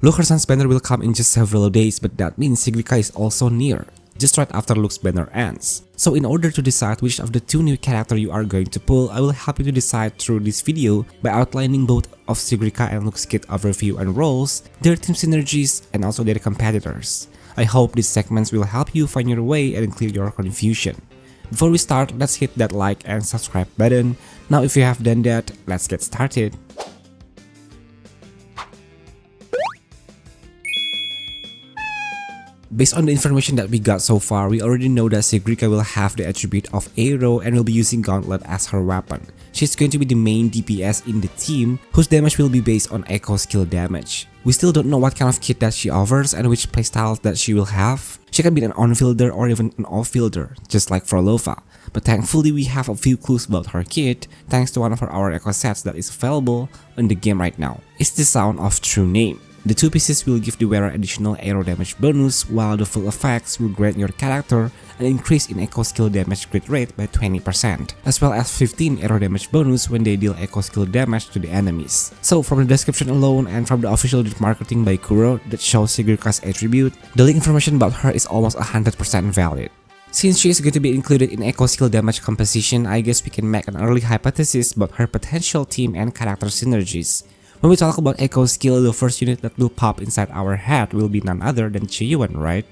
Luuk Sun's banner will come in just several days, but that means SIGRIKA is also near, just right after Luuk's banner ends. So in order to decide which of the two new characters you are going to pull, I will help you to decide through this video by outlining both of SIGRIKA and Luuk's kit overview and roles, their team synergies, and also their competitors. I hope these segments will help you find your way and clear your confusion. Before we start, let's hit that like and subscribe button. Now if you have done that, let's get started. Based on the information that we got so far, we already know that SIGRIKA will have the attribute of Arrow and will be using Gauntlet as her weapon. She's going to be the main DPS in the team, whose damage will be based on echo skill damage. We still don't know what kind of kit that she offers and which playstyles that she will have. She can be an on-fielder or even an off-fielder, just like Frolova. But thankfully we have a few clues about her kit, thanks to one of our echo sets that is available in the game right now. It's the Sound of True Name. The two pieces will give the wearer additional arrow damage bonus, while the full effects will grant your character an increase in echo skill damage crit rate by 20%, as well as 15 arrow damage bonus when they deal echo skill damage to the enemies. So from the description alone and from the official marketing by Kuro that shows SIGRIKA's attribute, the link information about her is almost 100% valid. Since she is going to be included in echo skill damage composition, I guess we can make an early hypothesis about her potential team and character synergies. When we talk about echo skill, the first unit that will pop inside our head will be none other than Chiyuan, right?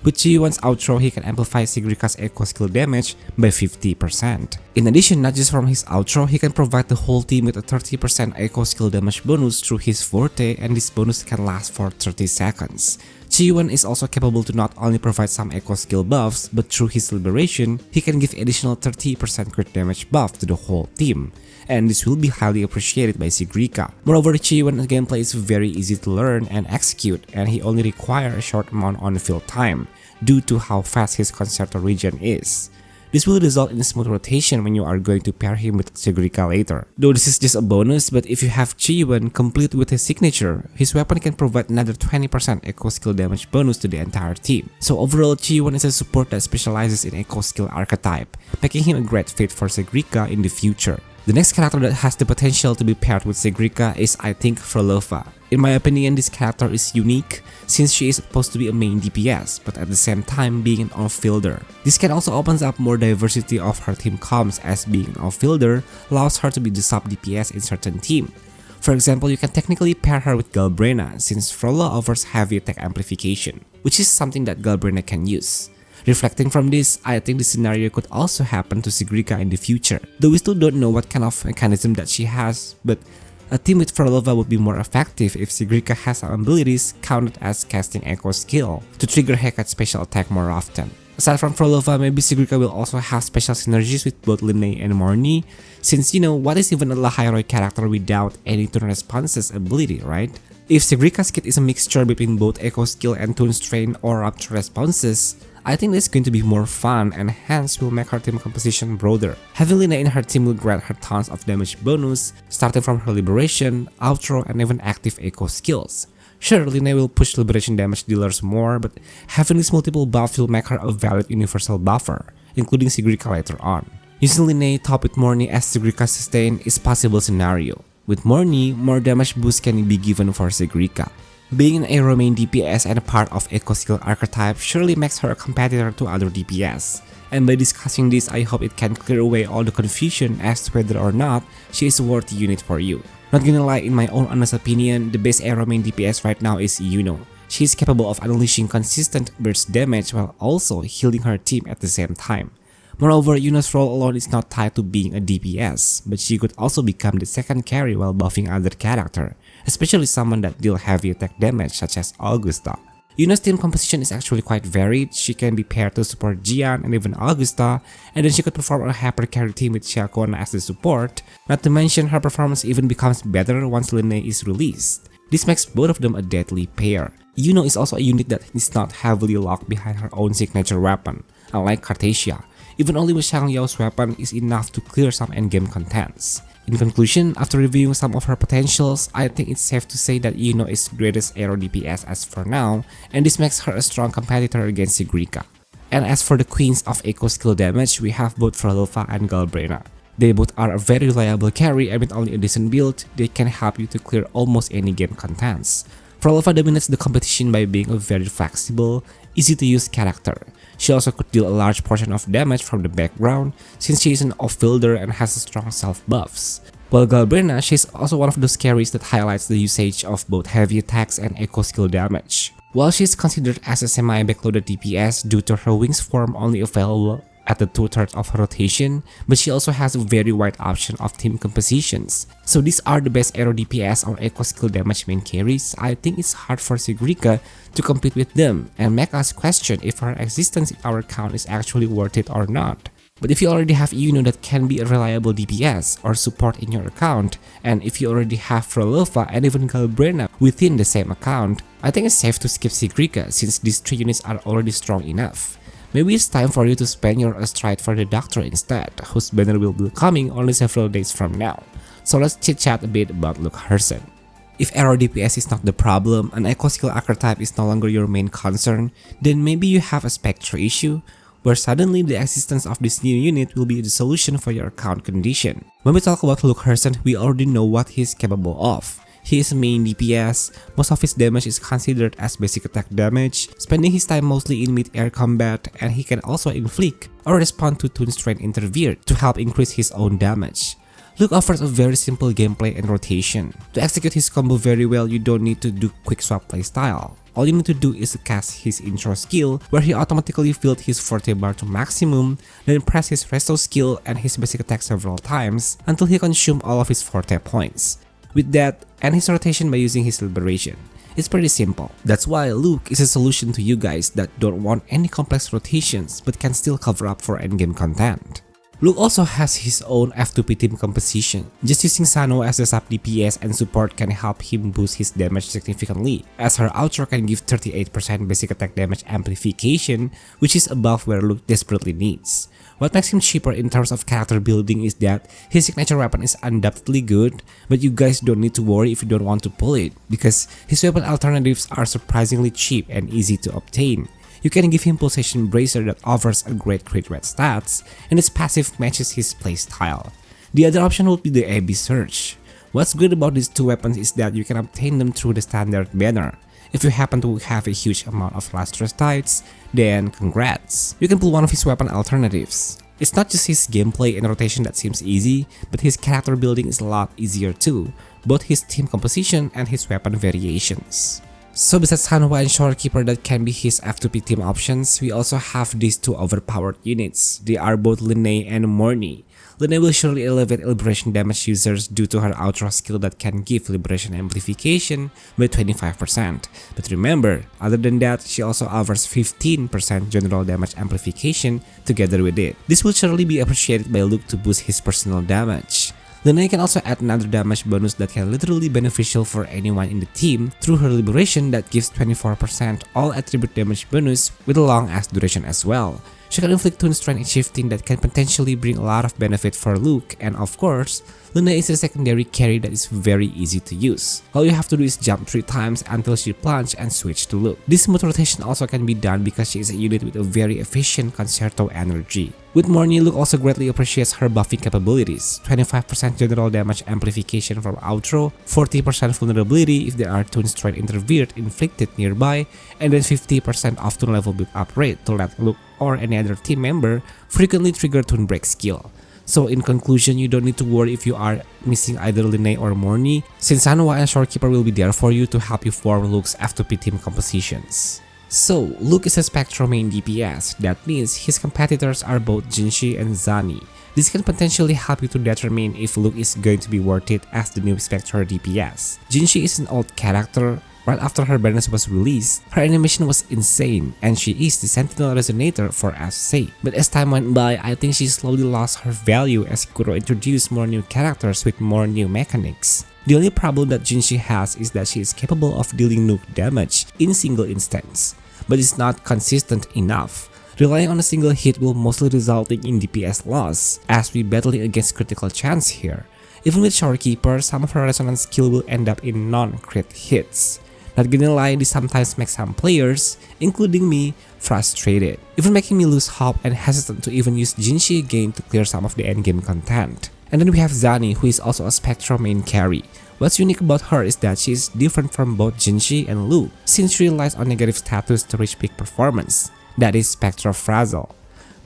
With Chiyuan's outro, he can amplify SIGRIKA's echo skill damage by 50%. In addition, not just from his outro, he can provide the whole team with a 30% echo skill damage bonus through his forte, and this bonus can last for 30 seconds. Chiyuan is also capable to not only provide some echo skill buffs, but through his liberation, he can give additional 30% crit damage buff to the whole team. And this will be highly appreciated by SIGRIKA. Moreover, Chiyuan's gameplay is very easy to learn and execute, and he only requires a short amount on field time, due to how fast his concerto regen is. This will result in smooth rotation when you are going to pair him with SIGRIKA later. Though this is just a bonus, but if you have Chiyuan complete with his signature, his weapon can provide another 20% echo skill damage bonus to the entire team. So overall, Chiyuan is a support that specializes in echo skill archetype, making him a great fit for SIGRIKA in the future. The next character that has the potential to be paired with SIGRIKA is, I think, Frolova. In my opinion, this character is unique since she is supposed to be a main DPS, but at the same time being an off-fielder. This can also opens up more diversity of her team comps, as being an off-fielder allows her to be the sub-DPS in certain team. For example, you can technically pair her with Galbrena since Frolova offers heavy attack amplification, which is something that Galbrena can use. Reflecting from this, I think the scenario could also happen to SIGRIKA in the future, though we still don't know what kind of mechanism that she has, but a team with Frolova would be more effective if SIGRIKA has some abilities counted as casting echo skill to trigger Hecate's special attack more often. Aside from Frolova, maybe SIGRIKA will also have special synergies with both Linne and Morny, since what is even a Lahairoi character without any tune responses ability, right? If SIGRIKA's kit is a mixture between both echo skill and tune strain or rapture responses, I think this is going to be more fun and hence will make her team composition broader. Having Linne in her team will grant her tons of damage bonus, starting from her liberation, outro, and even active echo skills. Sure, Linne will push liberation damage dealers more, but having these multiple buffs will make her a valid universal buffer, including SIGRIKA later on. Using Linne top with Morny as SIGRIKA sustain is possible scenario. With Morny, more damage boost can be given for SIGRIKA. Being an Arrow main DPS and a part of echo skill archetype surely makes her a competitor to other DPS. And by discussing this, I hope it can clear away all the confusion as to whether or not she is a worthy unit for you. Not gonna lie, in my own honest opinion, the best Arrow main DPS right now is Yuno. She is capable of unleashing consistent burst damage while also healing her team at the same time. Moreover, Yuno's role alone is not tied to being a DPS, but she could also become the second carry while buffing other character, especially someone that deal heavy attack damage such as Augusta. Yuno's team composition is actually quite varied. She can be paired to support Jian and even Augusta, and then she could perform a hyper carry team with Xiaokona as the support, not to mention her performance even becomes better once Linne is released. This makes both of them a deadly pair. Yuno is also a unit that is not heavily locked behind her own signature weapon, unlike Cartesia. Even only with Shang Yao's weapon is enough to clear some endgame contents. In conclusion, after reviewing some of her potentials, I think it's safe to say that Yuno is the greatest Arrow DPS as for now, and this makes her a strong competitor against SIGRIKA. And as for the queens of echo skill damage, we have both Frolova and Galbrena. They both are a very reliable carry, and with only a decent build, they can help you to clear almost any game contents. Frolova dominates the competition by being a very flexible, easy to use character. She also could deal a large portion of damage from the background since she is an off-fielder and has strong self-buffs. While Galbrina, she's also one of those carries that highlights the usage of both heavy attacks and echo skill damage. While she's considered as a semi-backloaded DPS due to her wings form only available at the 2/3 of her rotation, but she also has a very wide option of team compositions. So these are the best aero DPS or echo skill damage main carries. I think it's hard for SIGRIKA to compete with them and make us question if her existence in our account is actually worth it or not. But if you already have Yuno that can be a reliable DPS or support in your account, and if you already have Frolova and even Galbrina within the same account, I think it's safe to skip SIGRIKA since these 3 units are already strong enough. Maybe it's time for you to spend your Astride for the Doctor instead, whose banner will be coming only several days from now. So let's chit chat a bit about Luuk herself. If aero DPS is not the problem, an echo skill archetype is no longer your main concern, then maybe you have a Spectre issue, where suddenly the existence of this new unit will be the solution for your account condition. When we talk about Luuk herself, we already know what he is capable of. He is a main DPS, most of his damage is considered as basic attack damage, spending his time mostly in mid-air combat, and he can also inflict or respond to Toon Strain Interfere to help increase his own damage. Luuk offers a very simple gameplay and rotation. To execute his combo very well, you don't need to do quick swap playstyle. All you need to do is cast his intro skill, where he automatically filled his forte bar to maximum, then press his resto skill and his basic attack several times until he consumes all of his forte points. With that, end his rotation by using his liberation. It's pretty simple. That's why Luuk is a solution to you guys that don't want any complex rotations but can still cover up for endgame content. Luuk also has his own F2P team composition. Just using Sano as a sub DPS and support can help him boost his damage significantly, as her outro can give 38% basic attack damage amplification, which is above where Luuk desperately needs. What makes him cheaper in terms of character building is that his signature weapon is undoubtedly good, but you guys don't need to worry if you don't want to pull it, because his weapon alternatives are surprisingly cheap and easy to obtain. You can give him Pulsation Bracer that offers a great crit rate stats, and its passive matches his playstyle. The other option would be the AB Surge. What's good about these 2 weapons is that you can obtain them through the standard banner. If you happen to have a huge amount of lustrous tides, then congrats! You can pull one of his weapon alternatives. It's not just his gameplay and rotation that seems easy, but his character building is a lot easier too, both his team composition and his weapon variations. So besides Hanwha and Shorekeeper that can be his F2P team options, we also have these 2 overpowered units. They are both Linne and Morny. Linne will surely elevate liberation damage users due to her outro skill that can give liberation amplification by 25%. But remember, other than that, she also offers 15% general damage amplification together with it. This will surely be appreciated by Luuk to boost his personal damage. Linne can also add another damage bonus that can literally beneficial for anyone in the team through her liberation that gives 24% all attribute damage bonus with a long ass duration as well. She can inflict Toon Strain shifting that can potentially bring a lot of benefit for Luuk, and of course, Linne is a secondary carry that is very easy to use. All you have to do is jump 3 times until she plunge and switch to Luuk. This smooth rotation also can be done because she is a unit with a very efficient concerto energy. With Morny, Luuk also greatly appreciates her buffing capabilities, 25% general damage amplification from outro, 40% vulnerability if there are Toon Strain interfered inflicted nearby, and then 50% off Toon level build up rate to let Luuk or any other team member frequently trigger Toon Break skill. So in conclusion, you don't need to worry if you are missing either Linne or Morny, since Hanwha and Shorekeeper will be there for you to help you form Luuk's F2P team compositions. So, Luuk is a Spectro main DPS, that means his competitors are both Jinshi and Zani. This can potentially help you to determine if Luuk is going to be worth it as the new Spectre DPS. Jinshi is an old character. Right after her bonus was released, her animation was insane, and she is the Sentinel Resonator for F's sake. But as time went by, I think she slowly lost her value as Kuro introduced more new characters with more new mechanics. The only problem that Jinshi has is that she is capable of dealing nuke damage in single instance, but is not consistent enough. Relying on a single hit will mostly resulting in DPS loss, as we battling against critical chance here. Even with Shorekeeper, some of her resonance skill will end up in non-crit hits. Not gonna lie, this sometimes makes some players, including me, frustrated, even making me lose hope and hesitant to even use Jinshi again to clear some of the endgame content. And then we have Zani, who is also a Spectro main carry. What's unique about her is that she is different from both Jinshi and Luuk, since she relies on negative status to reach peak performance, that is spectrophrasal.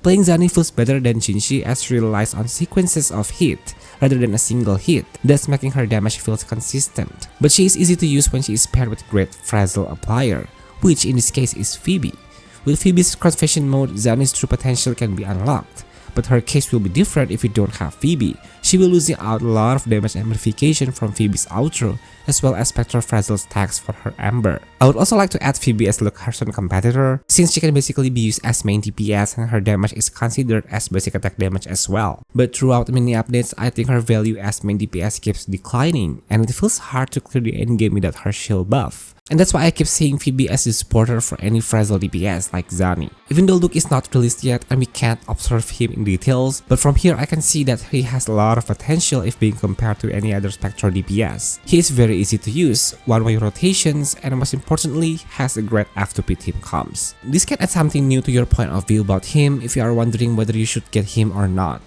Playing Zani feels better than Jinshi as she relies on sequences of hit rather than a single hit, thus making her damage feels consistent. But she is easy to use when she is paired with great Frazzle applier, which in this case is Phoebe. With Phoebe's Crossvision mode, Zani's true potential can be unlocked, but her case will be different if you don't have Phoebe. She will losing out a lot of damage amplification from Phoebe's outro, as well as spectrophrasal stacks for her Ember. I would also like to add Phoebe as Luuk Herson competitor, since she can basically be used as main DPS and her damage is considered as basic attack damage as well. But throughout many updates, I think her value as main DPS keeps declining, and it feels hard to clear the endgame without her shield buff. And that's why I keep seeing Phoebe as the supporter for any Frazzle DPS like Zani. Even though Luuk is not released yet and we can't observe him in details, but from here I can see that he has a lot of potential if being compared to any other Spectral DPS. He is very easy to use, one-way rotations, and most importantly, has a great F2P team comms. This can add something new to your point of view about him if you are wondering whether you should get him or not.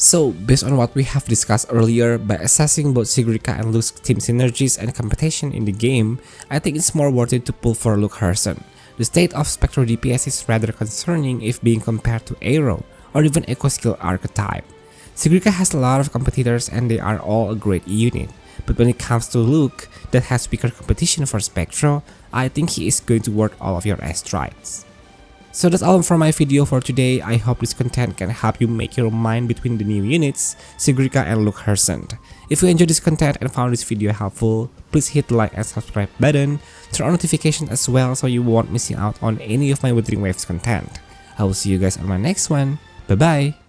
So, based on what we have discussed earlier, by assessing both SIGRIKA and Luuk's team synergies and competition in the game, I think it's more worth it to pull for Luuk Herson. The state of Spectral DPS is rather concerning if being compared to Aero, or even Eco Skill archetype. SIGRIKA has a lot of competitors and they are all a great unit, but when it comes to Luuk, that has weaker competition for Spectro, I think he is going to worth all of your airstrikes. So that's all for my video for today. I hope this content can help you make your mind between the new units, SIGRIKA and Luuk Herson. If you enjoyed this content and found this video helpful, please hit the like and subscribe button, turn on notifications as well so you won't missing out on any of my Wuthering Waves content. I will see you guys on my next one. Bye bye!